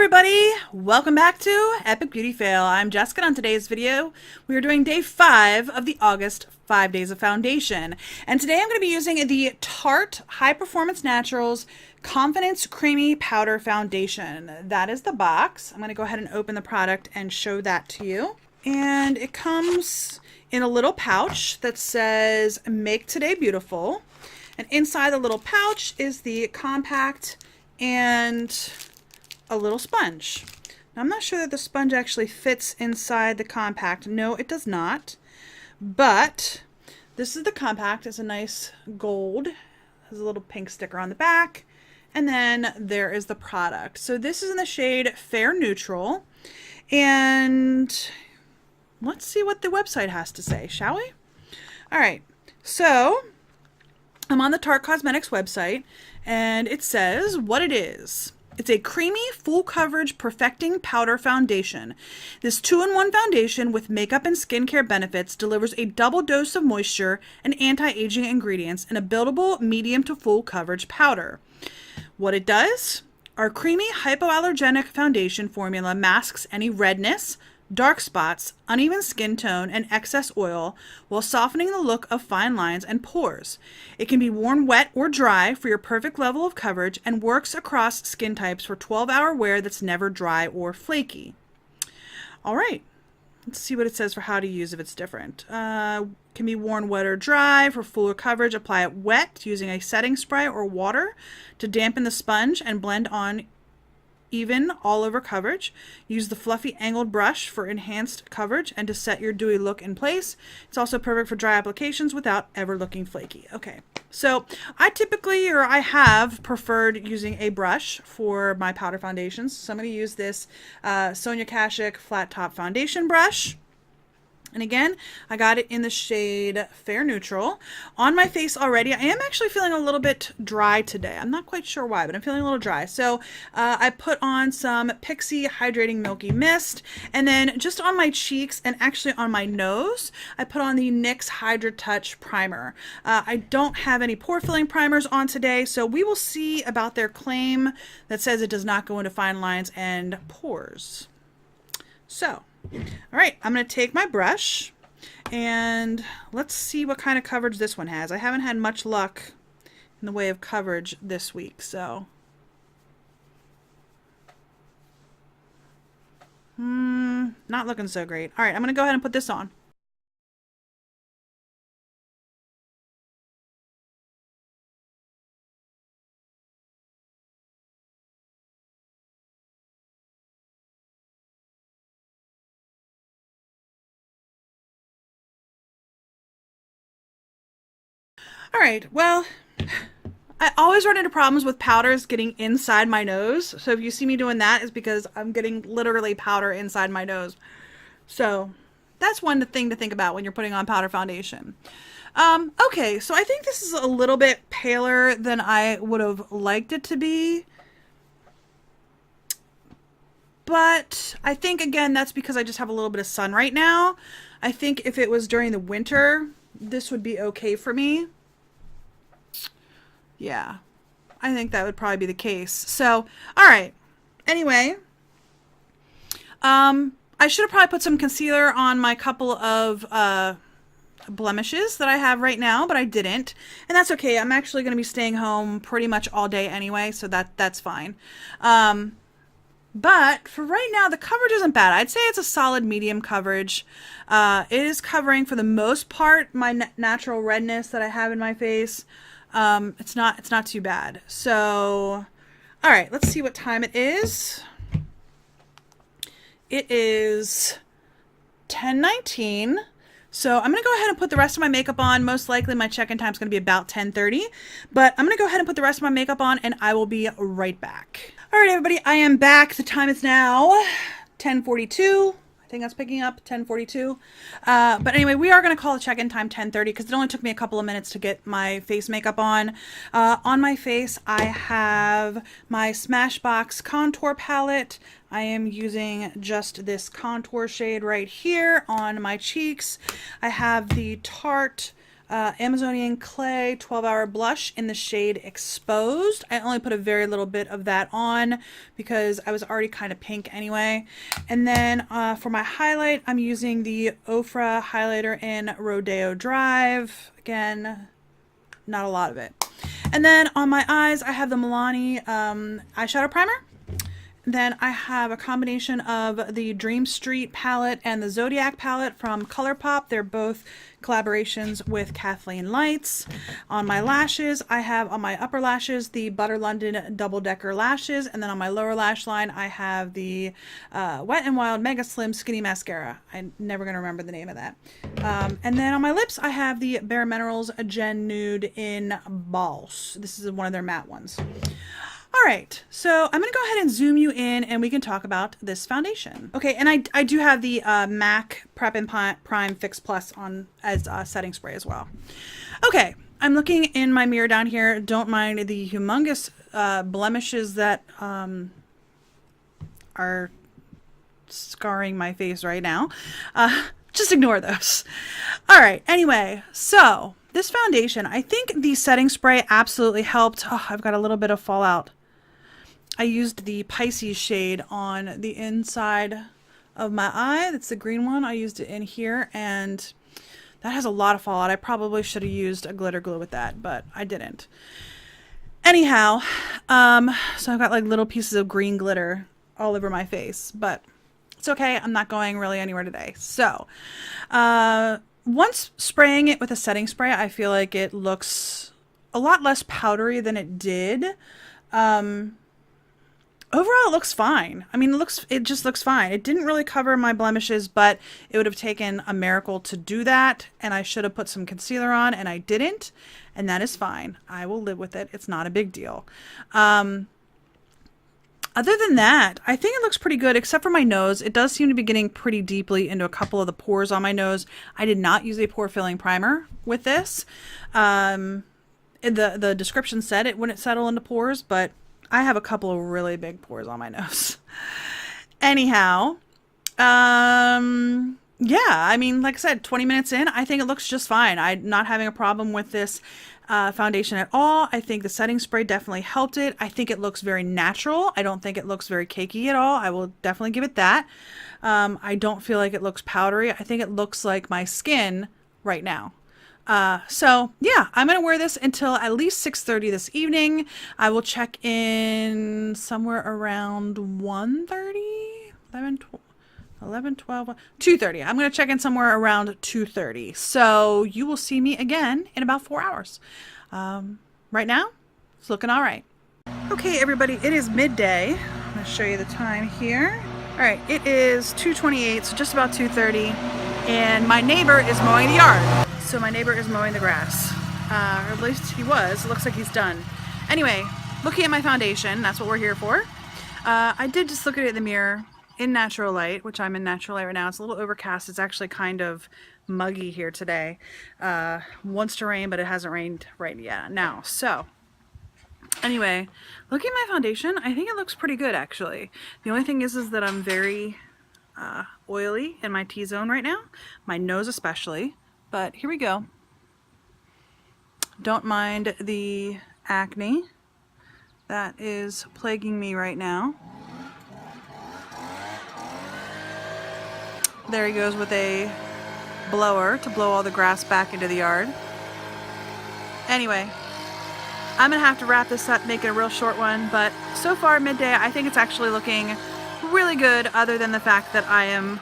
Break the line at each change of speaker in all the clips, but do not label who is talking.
Everybody, welcome back to Epic Beauty Fail. I'm Jessica. On today's video, we are doing day 5 of the August 5 Days of Foundation. And today I'm going to be using the Tarte High Performance Naturals Confidence Creamy Powder Foundation. That is the box. I'm going to go ahead and open the product and show that to you. And it comes in a little pouch that says, "Make Today Beautiful." And inside the little pouch is the compact and a little sponge. Now, I'm not sure that the sponge actually fits inside the compact. No, it does not. But this is the compact. It's a nice gold. Has a little pink sticker on the back. And then there is the product. So this is in the shade Fair Neutral. And let's see what the website has to say, shall we? All right. So I'm on the Tarte Cosmetics website, and it says what it is. It's a creamy, full coverage perfecting powder foundation. This 2-in-1 foundation with makeup and skincare benefits delivers a double dose of moisture and anti-aging ingredients in a buildable medium to full coverage powder. What it does? Our creamy hypoallergenic foundation formula masks any redness, dark spots, uneven skin tone, and excess oil while softening the look of fine lines and pores. It can be worn wet or dry for your perfect level of coverage and works across skin types for 12-hour wear that's never dry or flaky. All right, let's see what it says for how to use if it's different. Can be worn wet or dry. For fuller coverage, apply it wet using a setting spray or water to dampen the sponge and blend on even all over coverage. Use the fluffy angled brush for enhanced coverage and to set your dewy look in place. It's also perfect for dry applications without ever looking flaky. Okay, so I have preferred using a brush for my powder foundations. So I'm going to use this Sonia Kashuk flat top foundation brush. And again, I got it in the shade Fair Neutral. On my face already, I am actually feeling a little bit dry today. I'm not quite sure why, but I'm feeling a little dry. So I put on some Pixi Hydrating Milky Mist. And then just on my cheeks and actually on my nose, I put on the NYX Hydra Touch Primer. I don't have any pore filling primers on today, so we will see about their claim that says it does not go into fine lines and pores. So, all right, I'm going to take my brush and let's see what kind of coverage this one has. I haven't had much luck in the way of coverage this week, so. Not looking so great. All right, I'm going to go ahead and put this on. All right, well, I always run into problems with powders getting inside my nose. So if you see me doing that, it's because I'm getting literally powder inside my nose. So that's one thing to think about when you're putting on powder foundation. Okay, so I think this is a little bit paler than I would have liked it to be. But I think, again, that's because I just have a little bit of sun right now. I think if it was during the winter, this would be okay for me. Yeah, I think that would probably be the case. So, all right. Anyway, I should have probably put some concealer on my couple of blemishes that I have right now, but I didn't. And that's okay. I'm actually going to be staying home pretty much all day anyway, so that's fine. But for right now, the coverage isn't bad. I'd say it's a solid medium coverage. It is covering, for the most part, my natural redness that I have in my face. It's not too bad. So, all right, let's see what time it is. It is 10:19. So I'm going to go ahead and put the rest of my makeup on. Most likely my check-in time is going to be about 10:30, but I'm going to go ahead and put the rest of my makeup on and I will be right back. All right, everybody, I am back. The time is now 10:42. I think that's picking up 10:42. But anyway, we are going to call the check-in time 10:30 because it only took me a couple of minutes to get my face makeup on. On my face, I have my Smashbox contour palette. I am using just this contour shade right here on my cheeks. I have the Tarte Amazonian Clay 12-hour blush in the shade Exposed. I only put a very little bit of that on because I was already kind of pink anyway. And then for my highlight, I'm using the Ofra highlighter in Rodeo Drive. Again, not a lot of it. And then on my eyes, I have the Milani eyeshadow primer. Then I have a combination of the Dream Street palette and the Zodiac palette from ColourPop. They're both collaborations with Kathleen Lights. On my lashes, I have on my upper lashes the Butter London Double Decker lashes, and then on my lower lash line I have the Wet n Wild Mega Slim Skinny Mascara. I'm never going to remember the name of that. And then on my lips I have the Bare Minerals Gen Nude in Boss. This is one of their matte ones. All right, so I'm going to go ahead and zoom you in and we can talk about this foundation. Okay, and I do have the MAC Prep and Prime Fix Plus on as setting spray as well. Okay, I'm looking in my mirror down here. Don't mind the humongous blemishes that are scarring my face right now. Just ignore those. All right, anyway, so this foundation, I think the setting spray absolutely helped. Oh, I've got a little bit of fallout. I used the Pisces shade on the inside of my eye. That's the green one. I used it in here, and that has a lot of fallout. I probably should have used a glitter glue with that, but I didn't. Anyhow, so I've got like little pieces of green glitter all over my face, but it's okay. I'm not going really anywhere today. So, once spraying it with a setting spray, I feel like it looks a lot less powdery than it did. Overall, it looks fine. I mean, it just looks fine. It didn't really cover my blemishes, but it would have taken a miracle to do that, and I should have put some concealer on, and I didn't, and that is fine. I will live with it. It's not a big deal. Other than that, I think it looks pretty good, except for my nose. It does seem to be getting pretty deeply into a couple of the pores on my nose. I did not use a pore filling primer with this. The description said it wouldn't settle into pores, but I have a couple of really big pores on my nose. Anyhow, yeah, I mean, like I said, 20 minutes in, I think it looks just fine. I'm not having a problem with this foundation at all. I think the setting spray definitely helped it. I think it looks very natural. I don't think it looks very cakey at all. I will definitely give it that. I don't feel like it looks powdery. I think it looks like my skin right now. So yeah, I'm going to wear this until at least 6:30 this evening. I will check in somewhere around 1:30, 11, 12, 2:30. I'm going to check in somewhere around 2:30. So you will see me again in about 4 hours. Right now, it's looking all right. Okay, everybody, it is midday. I'm going to show you the time here. All right, it is 2:28, so just about 2:30, and my neighbor is mowing the yard. So my neighbor is mowing the grass, or at least he was. It looks like he's done. Anyway, looking at my foundation, that's what we're here for. I did just look at it in the mirror in natural light, which I'm in natural light right now. It's a little overcast. It's actually kind of muggy here today. Wants to rain, but it hasn't rained right yet now. So anyway, looking at my foundation, I think it looks pretty good actually. The only thing is that I'm very oily in my T-zone right now, my nose especially. But here we go. Don't mind the acne that is plaguing me right now. There he goes with a blower to blow all the grass back into the yard. Anyway, I'm gonna have to wrap this up, make it a real short one, but so far midday, I think it's actually looking really good, other than the fact that I am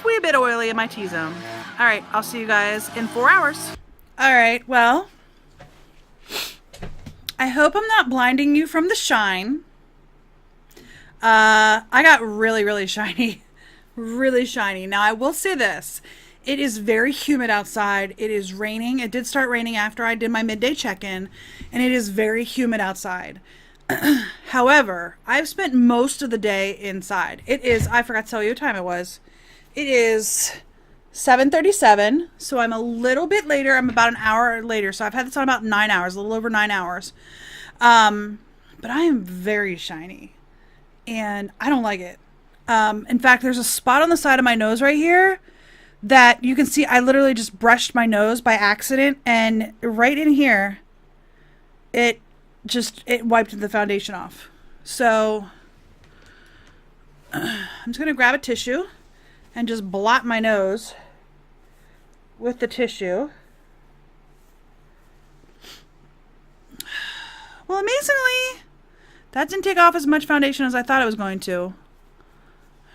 a wee bit oily in my T-zone. All right, I'll see you guys in 4 hours. All right, well, I hope I'm not blinding you from the shine. I got really, really shiny. Really shiny. Now, I will say this. It is very humid outside. It is raining. It did start raining after I did my midday check-in, and it is very humid outside. However, I've spent most of the day inside. It is, I forgot to tell you what time it was. It is 7:37, so I'm a little bit later. I'm about an hour later, so I've had this on about 9 hours, a little over 9 hours. But I am very shiny, and I don't like it. In fact, there's a spot on the side of my nose right here that you can see I literally just brushed my nose by accident, and right in here, it wiped the foundation off. So I'm just going to grab a tissue and just blot my nose with the tissue. Well, amazingly, that didn't take off as much foundation as I thought it was going to.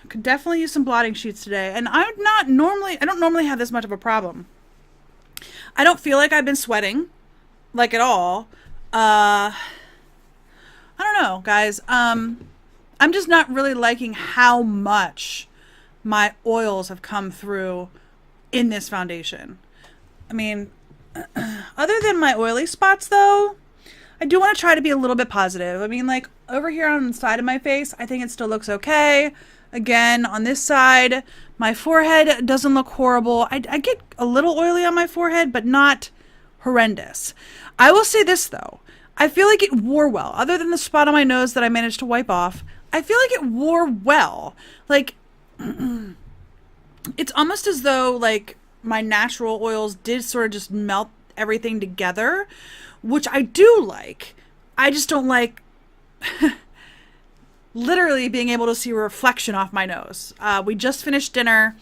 Could definitely use some blotting sheets today. And I don't normally have this much of a problem. I don't feel like I've been sweating, like, at all. I don't know, guys. I'm just not really liking how much my oils have come through in this foundation. I mean, other than my oily spots, though, I do want to try to be a little bit positive. I mean, like, over here on the side of my face, I think it still looks okay. Again, on this side, my forehead doesn't look horrible. I get a little oily on my forehead, but not horrendous. I will say this, though. I feel like it wore well. Other than the spot on my nose that I managed to wipe off, I feel like it wore well. Like, it's almost as though, like, my natural oils did sort of just melt everything together, which I do like. I just don't like literally being able to see a reflection off my nose. We just finished dinner.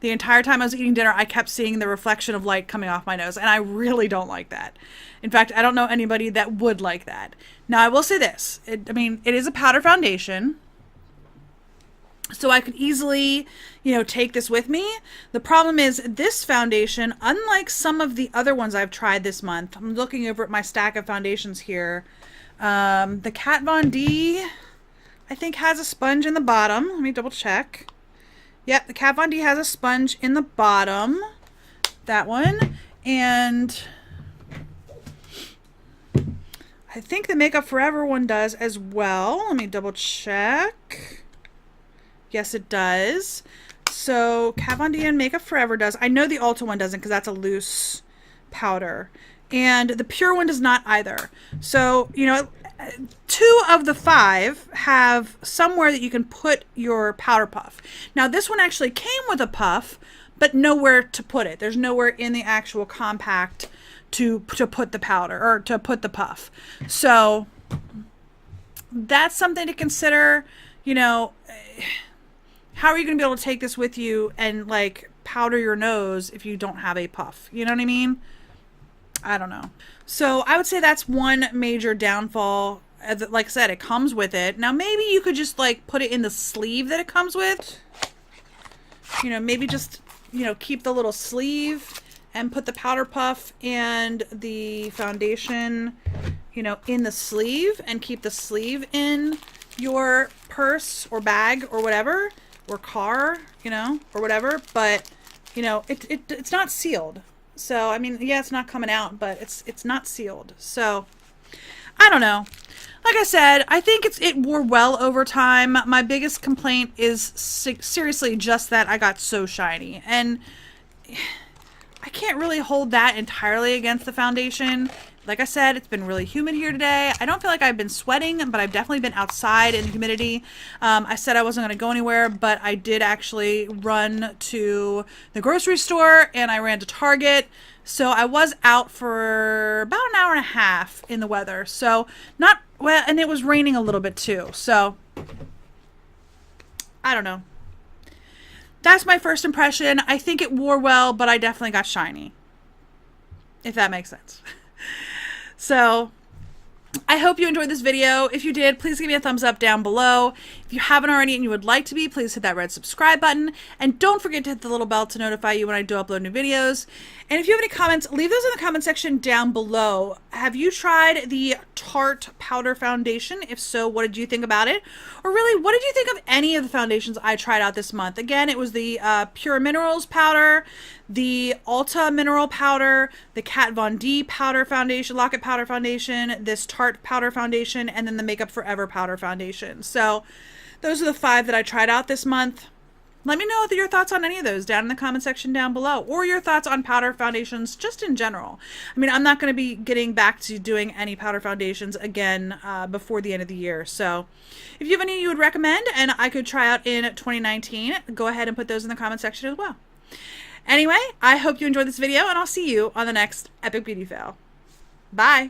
The entire time I was eating dinner, I kept seeing the reflection of light coming off my nose, and I really don't like that. In fact, I don't know anybody that would like that. Now, I will say this. It is a powder foundation, so I could easily, take this with me. The problem is this foundation, unlike some of the other ones I've tried this month, I'm looking over at my stack of foundations here. The Kat Von D, I think, has a sponge in the bottom. Let me double check. Yep, the Kat Von D has a sponge in the bottom. That one. And I think the Makeup Forever one does as well. Let me double check. Yes, it does. So Kat Von D and Makeup Forever does. I know the Ulta one doesn't because that's a loose powder. And the Pure one does not either. So, 2 of the 5 have somewhere that you can put your powder puff. Now, this one actually came with a puff, but nowhere to put it. There's nowhere in the actual compact to put the powder or to put the puff. So that's something to consider. How are you going to be able to take this with you and, like, powder your nose if you don't have a puff? You know what I mean? I don't know. So I would say that's one major downfall. Like I said, it comes with it. Now, maybe you could just, like, put it in the sleeve that it comes with. Maybe just, keep the little sleeve and put the powder puff and the foundation, in the sleeve, and keep the sleeve in your purse or bag or whatever, or car, or whatever. But, it's not sealed. So, I mean, yeah, it's not coming out, but it's not sealed. So, I don't know. Like I said, I think it wore well over time. My biggest complaint is seriously just that I got so shiny. And I can't really hold that entirely against the foundation. Like I said, it's been really humid here today. I don't feel like I've been sweating, but I've definitely been outside in the humidity. I said I wasn't going to go anywhere, but I did actually run to the grocery store and I ran to Target. So I was out for about an hour and a half in the weather. So not well, and it was raining a little bit too. So I don't know. That's my first impression. I think it wore well, but I definitely got shiny, if that makes sense. So I hope you enjoyed this video. If you did, please give me a thumbs up down below. If you haven't already and you would like to be, please hit that red subscribe button. And don't forget to hit the little bell to notify you when I do upload new videos. And if you have any comments, leave those in the comment section down below. Have you tried the Tarte powder foundation? If so, what did you think about it? Or really, what did you think of any of the foundations I tried out this month? Again, it was the Pure Minerals powder, the Ulta mineral powder, the Kat Von D powder foundation, Locket powder foundation, this Tarte powder foundation, and then the Makeup Forever powder foundation. So those are the 5 that I tried out this month. Let me know your thoughts on any of those down in the comment section down below, or your thoughts on powder foundations just in general. I mean, I'm not going to be getting back to doing any powder foundations again before the end of the year. So if you have any you would recommend and I could try out in 2019, go ahead and put those in the comment section as well. Anyway, I hope you enjoyed this video, and I'll see you on the next Epic Beauty Fail. Bye!